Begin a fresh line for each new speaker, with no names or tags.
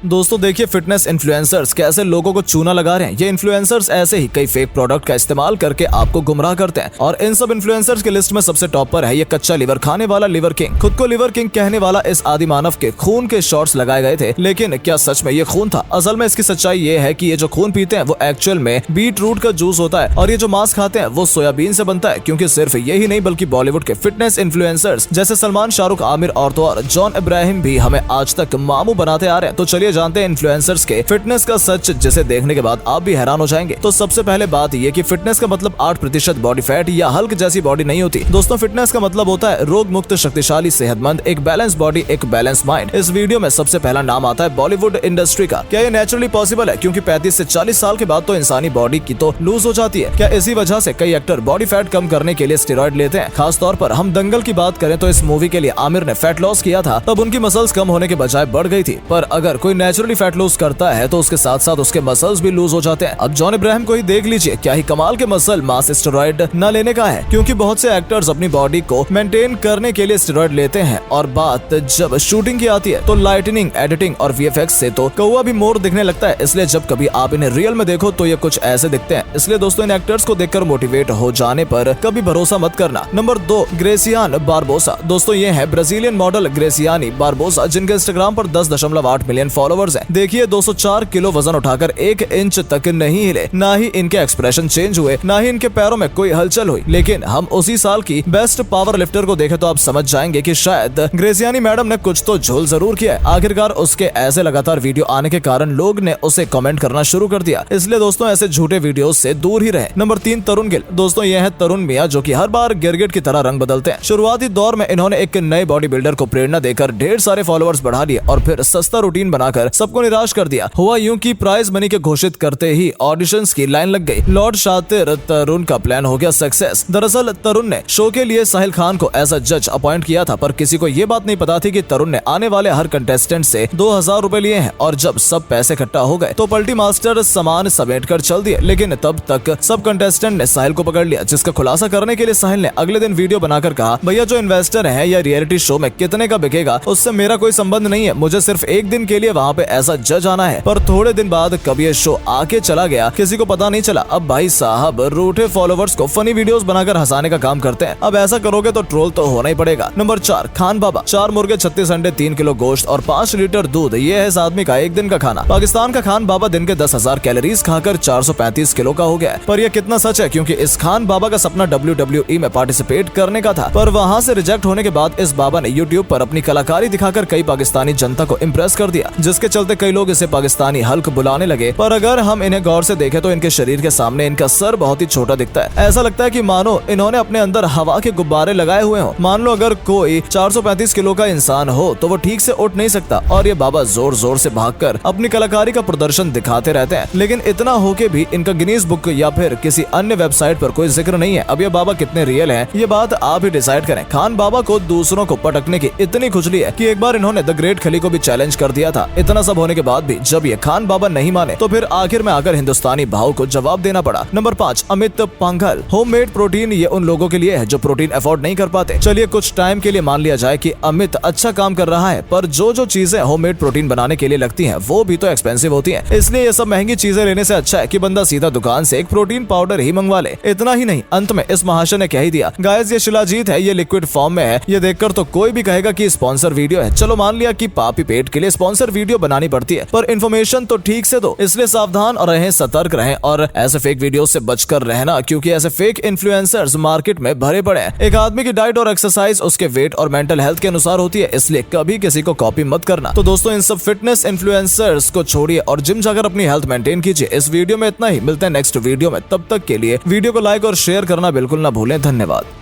दोस्तों देखिए, fitness influencers कैसे लोगों को चूना लगा रहे हैं। ये इन्फ्लुएंसर्स ऐसे ही कई फेक प्रोडक्ट का इस्तेमाल करके आपको गुमराह करते हैं और इन सब इन्फ्लुएंसर्स की लिस्ट में सबसे टॉप पर है ये कच्चा लीवर खाने वाला लिवर किंग। खुद को लिवर किंग कहने वाला इस आदि मानव के खून के शॉट्स लगाए गए थे, लेकिन क्या सच में ये खून था? असल में इसकी सच्चाई ये है कि ये जो खून पीते हैं वो एक्चुअल में बीट रूट का जूस होता है और ये जो मांस खाते हैं वो सोयाबीन से बनता है। क्योंकि सिर्फ यही नहीं बल्कि बॉलीवुड के फिटनेस इन्फ्लुएंसर्स जैसे सलमान, शाहरुख, आमिर और तो और जॉन इब्राहिम भी हमें आज तक मामू बनाते आ रहे हैं। तो चलिए जानते हैं इन्फ्लुएंसर्स के फिटनेस का सच, जिसे देखने के बाद आप भी हैरान हो जाएंगे। तो सबसे पहले बात ये कि फिटनेस का मतलब 8% बॉडी फैट या हल्क जैसी बॉडी नहीं होती। दोस्तों फिटनेस का मतलब होता है रोग मुक्त, शक्तिशाली, सेहतमंद, एक बैलेंस बॉडी, एक बैलेंस माइंड। इस वीडियो में सबसे पहला नाम आता है बॉलीवुड इंडस्ट्री का। क्या ये नेचुरली पॉसिबल है? क्योंकि 35 से 40 साल के बाद तो इंसानी बॉडी की तो लूज हो जाती है। क्या इसी वजह से कई एक्टर बॉडी फैट कम करने के लिए स्टेरॉइड लेते हैं? खास तौर पर हम दंगल की बात करें तो इस मूवी के लिए आमिर ने फैट लॉस किया था, तब उनकी मसल्स कम होने के बजाय बढ़ गई थी। पर अगर कोई नेचुरली फैट लॉस करता है तो उसके साथ साथ उसके मसल्स भी लूज हो जाते हैं। अब जॉन इब्राहिम को ही देख लीजिए, क्या ही कमाल के मसल मास स्टेरॉइड न लेने का है। क्योंकि बहुत से एक्टर्स अपनी बॉडी को मेंटेन करने के लिए स्टेरॉइड लेते हैं और बात जब शूटिंग की आती है तो लाइटनिंग, एडिटिंग और वीएफएक्स से तो कौवा भी मोर दिखने लगता है। इसलिए जब कभी आप इन्हें रियल में देखो तो ये कुछ ऐसे दिखते हैं। इसलिए दोस्तों इन एक्टर्स को देखकर मोटिवेट हो जाने पर कभी भरोसा मत करना। नंबर 2, ग्रेसियान बारबोसा। दोस्तों ये है ब्राजीलियन मॉडल ग्रेसियानी बारबोसा, जिनके इंस्टाग्राम पर 10.8 मिलियन फॉलोअर्स हैं। देखिए 204 किलो वजन उठाकर 1 इंच तक नहीं हिले, ना ही इनके एक्सप्रेशन चेंज हुए, ना ही इनके पैरों में कोई हलचल हुई। लेकिन हम उसी साल की बेस्ट पावर लिफ्टर को देखें तो आप समझ जाएंगे कि शायद ग्रेसियानी मैडम ने कुछ तो झोल जरूर किया है। आखिरकार उसके ऐसे लगातार वीडियो आने के कारण लोग ने उसे कमेंट करना शुरू कर दिया। इसलिए दोस्तों ऐसे झूठे वीडियो से दूर ही रहे। नंबर 3, तरुण गिल। दोस्तों ये है तरुण मियां, जो कि हर बार गिरगिट की तरह रंग बदलते हैं। शुरुआती दौर में इन्होंने एक नए बॉडी बिल्डर को प्रेरणा देकर ढेर सारे फॉलोअर्स बढ़ा लिए और फिर सस्ता रूटीन बनाकर सबको निराश कर दिया। हुआ यूं कि प्राइज मनी के घोषित करते ही ऑडिशंस की लाइन लग गई। लॉर्ड शातिर तरुण का प्लान हो गया सक्सेस। दरअसल तरुण ने शो के लिए साहिल खान को एज अ जज अपॉइंट किया था, पर किसी को ये बात नहीं पता थी कि तरुण ने आने वाले हर कंटेस्टेंट से 2000 रुपए लिए हैं। और जब सब पैसे इकट्ठा हो गए तो पलटी मास्टर सामान समेट कर चल दिए। लेकिन तब तक सब कंटेस्टेंट ने साहिल को पकड़ लिया, जिसका खुलासा करने के लिए साहिल ने अगले दिन वीडियो बनाकर कहा, भैया जो इन्वेस्टर है या रियलिटी शो में कितने का बिकेगा उससे मेरा कोई संबंध नहीं है, मुझे सिर्फ एक दिन के लिए वहाँ पे ऐसा जज आना है। पर थोड़े दिन बाद कब ये शो आके चला गया किसी को पता नहीं चला। अब भाई साहब रूठे फॉलोवर्स को फनी वीडियोस बनाकर हंसाने का काम करते हैं। अब ऐसा करोगे तो ट्रोल तो होना ही पड़ेगा। नंबर 4, खान बाबा। 4 मुर्गे, 36 अंडे, 3 किलो गोश्त और 5 लीटर दूध, ये है इस आदमी का एक दिन का खाना। पाकिस्तान का खान बाबा दिन के 10,000 कैलोरीज खाकर 435 किलो का हो गया है। पर यह कितना सच है? क्योंकि इस खान बाबा का सपना WWE में पार्टिसिपेट करने का था, पर वहाँ से रिजेक्ट होने के बाद इस बाबा ने यूट्यूब पर अपनी कलाकारी दिखाकर कई पाकिस्तानी जनता को इम्प्रेस कर दिया, जिसके चलते कई लोग इसे पाकिस्तानी हल्क बुलाने लगे। पर अगर हम इन्हें गौर से देखें तो इनके शरीर के सामने इनका सर बहुत ही छोटा दिखता है। ऐसा लगता है कि मानो इन्होंने अपने अंदर हवा के गुब्बारे लगाए हुए हों। मान लो अगर कोई 435 किलो का इंसान हो तो वो ठीक से उठ नहीं सकता और ये बाबा जोर जोर से भागकर अपनी कलाकारी का प्रदर्शन दिखाते रहते हैं। लेकिन इतना होके भी इनका गिनीज बुक या फिर किसी अन्य वेबसाइट पर कोई जिक्र नहीं है। अब ये बाबा कितने रियल हैं, ये बात आप ही डिसाइड करें। खान बाबा को दूसरों को पटकने की इतनी खुजली है कि एक बार इन्होंने द ग्रेट खली को भी चैलेंज कर दिया था। इतना सब होने के बाद भी जब ये खान बाबा नहीं माने तो फिर आखिर में आकर हिंदुस्तानी भाव को जवाब देना पड़ा। Number 5, Amit Panghal. Homemade protein ये उन लोगों के लिए है जो प्रोटीन अफोर्ड नहीं कर पाते। चलिए कुछ टाइम के लिए मान लिया जाए कि अमित अच्छा काम कर रहा है, पर जो चीजें होममेड प्रोटीन बनाने के लिए लगती हैं वो भी तो एक्सपेंसिव होती हैं। इसलिए ये सब महंगी चीजें लेने से अच्छा है कि बंदा सीधा दुकान से एक प्रोटीन पाउडर ही मंगवा ले। इतना ही नहीं, अंत में इस महाशय ने कह ही दिया, गाइस ये शिलाजीत है, ये लिक्विड फॉर्म में है। ये देखकर तो कोई भी कहेगा कि स्पॉन्सर वीडियो है। चलो मान लिया कि पापी पेट के लिए स्पॉन्सर वीडियो बनानी पड़ती है, पर इन्फॉर्मेशन तो ठीक से दो। इसलिए सावधान और रहें, सतर्क रहें और ऐसे फेक वीडियो से बचकर रहना, क्योंकि ऐसे फेक इन्फ्लुएंसर्स मार्केट में भरे पड़े हैं। एक आदमी की डाइट और एक्सरसाइज उसके वेट और मेंटल हेल्थ के अनुसार होती है, इसलिए कभी किसी को कॉपी मत करना। तो दोस्तों इन सब फिटनेस इन्फ्लुएंसर्स को छोड़िए और जिम जाकर अपनी हेल्थ मेंटेन कीजिए। इस वीडियो में इतना ही, मिलते हैं नेक्स्ट वीडियो में। तब तक के लिए वीडियो को लाइक और शेयर करना बिल्कुल ना भूलें। धन्यवाद।